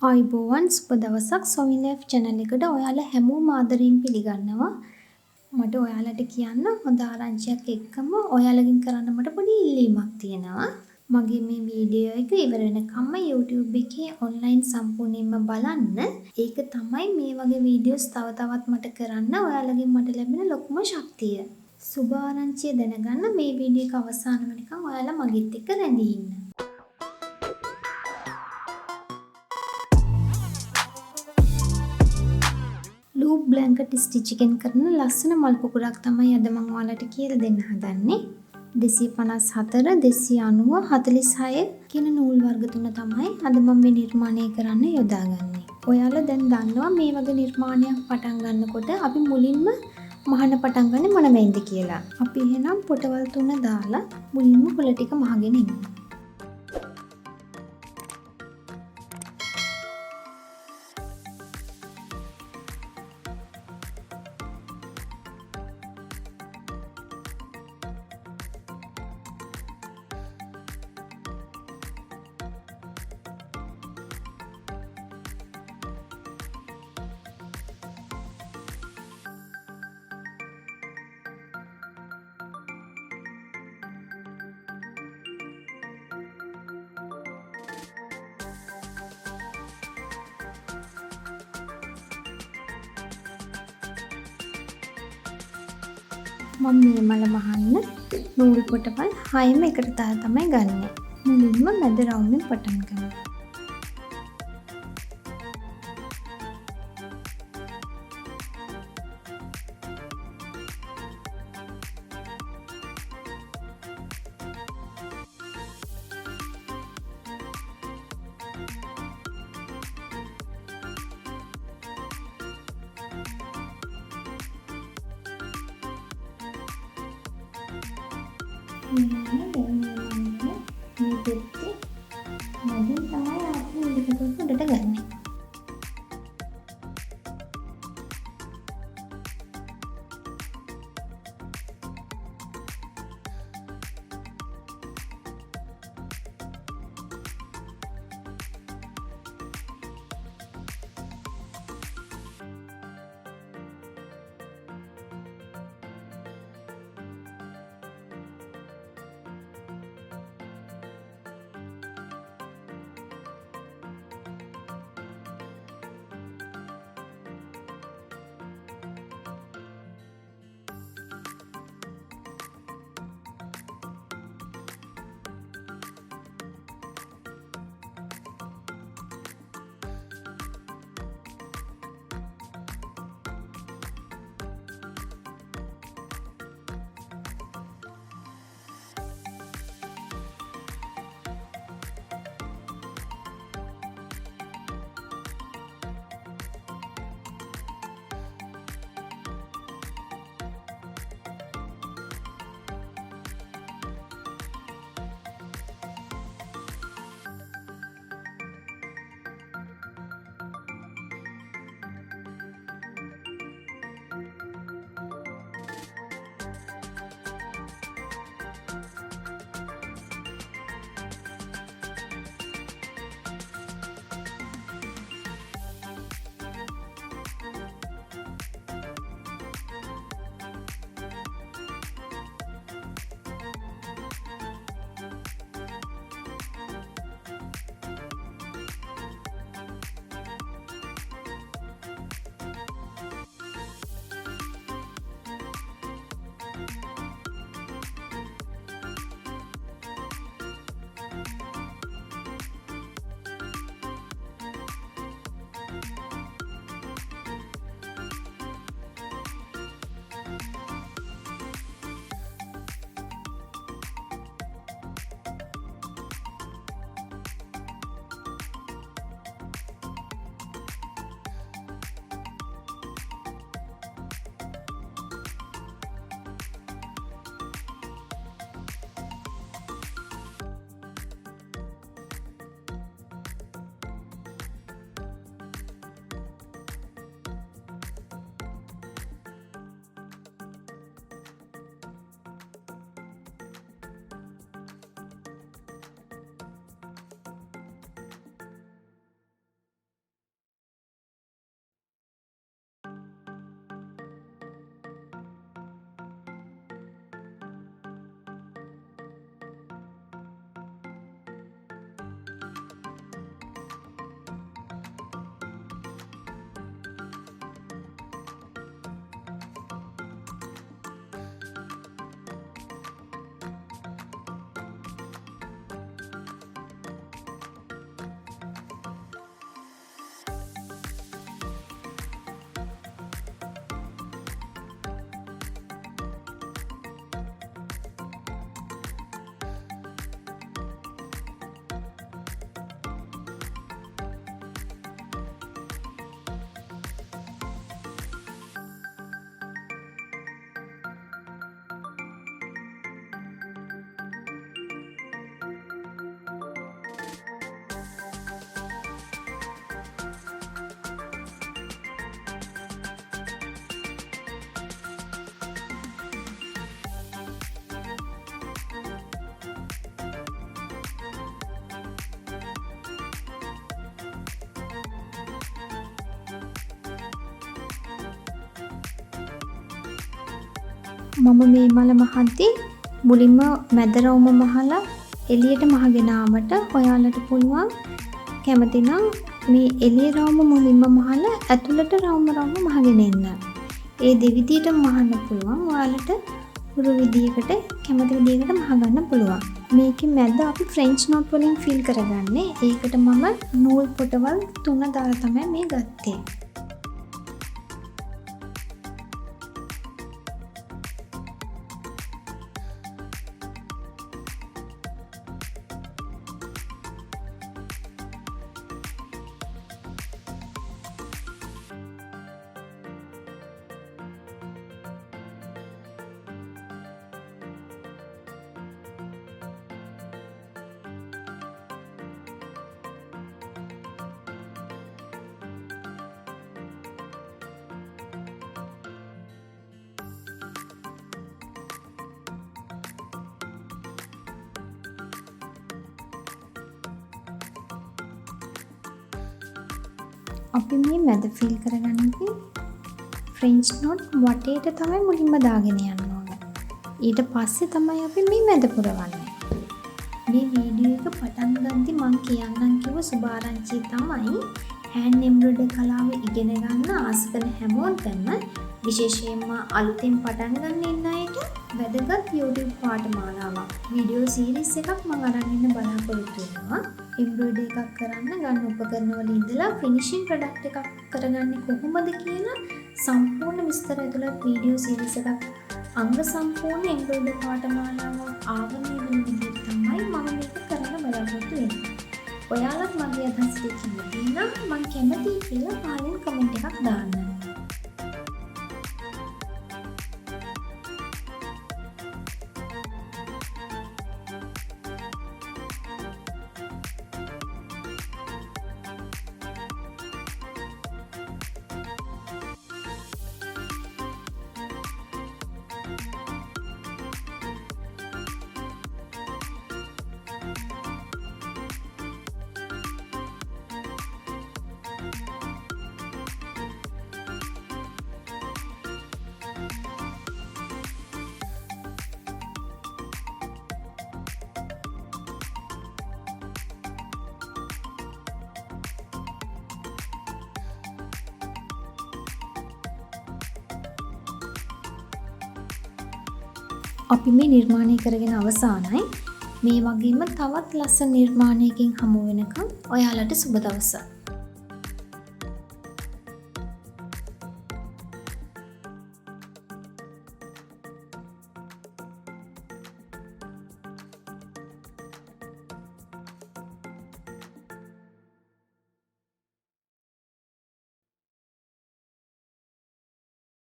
ආයුබෝවන් සුබ දවසක් සොවින් ලයිෆ් channel එකට ඔයාලා හැමෝම ආදරයෙන් පිළිගන්නවා. මට ඔයාලට කියන්න හොඳ ආරංචියක් එක්කම ඔයාලගෙන් කරන්න මට පොඩි ඉල්ලීමක් තියෙනවා. මගේ මේ වීඩියෝ එක ඉවර වෙනකම්ම YouTube එකේ ඔන්ලයින් සම්පූර්ණයෙන්ම බලන්න. ඒක තමයි මේ වගේ වීඩියෝස් තව තවත් මට කරන්න ඔයාලගෙන් මට ලැබෙන ලොකුම ශක්තිය. සුබ ආරංචිය දැනගන්න මේ වීඩියෝ එක අවසාන වෙනකම් ඔයාලා මගෙත් එක්ක රැඳී ඉන්න. ලූප් බ්ලැන්කට් ස්ටිච් එකෙන් කරන ලස්සන මල් පුකුරක් තමයි අද මම ඔයාලට කියලා දෙන්න හදන්නේ. 254, 290, 46 කියන නූල් වර්ග තුන තමයි අද මම මේ නිර්මාණය කරන්න යොදාගන්නේ. ඔයාලා දැන් දන්නවා මේ වගේ නිර්මාණයක් පටන් ගන්නකොට අපි මුලින්ම මහන පටන් ගන්නේ මොන වෙයින්ද කියලා. අපි එහෙනම් පොටවල් තුන දාලා මුලින්ම කොළ ටික මහගෙන ඉමු. මම මේ මල මහන්න නූල් පොටවල් 6ම එකට දාලා තමයි ගන්නෙ. මුලින්ම මැද රවුමෙන් පටන් ගමු. මේ දෙත්තේ මැදින් තමයි අපි ඉදිරියට උඩට ගන්නේ. මම මේ මල මහද්දී මුලින්ම මැද රවුම මහලා එළියට මහගෙන ආවට ඔයාලට පුළුවන් කැමති නම් මේ එළිය රවුම මුලින්ම මහලා ඇතුළට රවුම මහගෙන එන්න. ඒ දෙවිදියට මහන්න පුළුවන්. ඔයාලට උරු විදියකට කැමති විදියකට මහගන්න පුළුවන්. මේකේ මැද අපි ෆ්‍රෙන්ච් නෝට් වලින් ෆිල් කරගන්නේ. ඒකට මම නූල් පොටවල් 3 දාලා තමයි මේ ගත්තේ. අපි මේ මැද ෆිල් කරගන්නේ ෆ්‍රෙන්ච් නෝට් වටේට තමයි මුලින්ම දාගෙන යන්න ඕන. ඊට පස්සේ තමයි අපි මේ මැද පුරවන්නේ. මේ වීඩියෝ එක පටන් ගන්නදී මම කියන්නම් කිව්ව සුභාරංචිය තමයි හෑන්ඩ් එම්බ්‍රොයිඩරි කලාව ඉගෙන ගන්න ආස කරන හැමෝටම විශේෂයෙන්ම අලුතෙන් පටන් ගන්න ඉන්න අයට වැදගත් YouTube පාඨමාලාවක්. වීඩියෝ සීරීස් එකක් මම අරන් ඉන්න බලාපොරොත්තු වෙනවා. එම්බ්‍රොයිඩරි එකක් කරන්න ගන්න උපකරණ වල ඉඳලා ෆිනිෂින් ප්‍රොඩක්ට් එකක් කරගන්නේ කොහොමද කියන සම්පූර්ණ විස්තර ඇතුළත් වීඩියෝ සීරීස් එකක් අංග සම්පූර්ණ එම්බ්‍රොයිඩරි පාඨමාලාවක් ආවරණය වෙන විදිහට තමයි මම මේක කරන්න බලාපොරොත්තු වෙන්නේ. ඔයාලත් මගේ අදහස් ටික කැමති නම් මම කැමතියි කියලා පහලින් කමෙන්ට් එකක් දාන්න. අපි මේ නිර්මාණය කරගෙන අවසానයි. මේ වගේම තවත් ලස්සන නිර්මාණයකින් හමු වෙනකම් ඔයාලට සුබ දවසක්.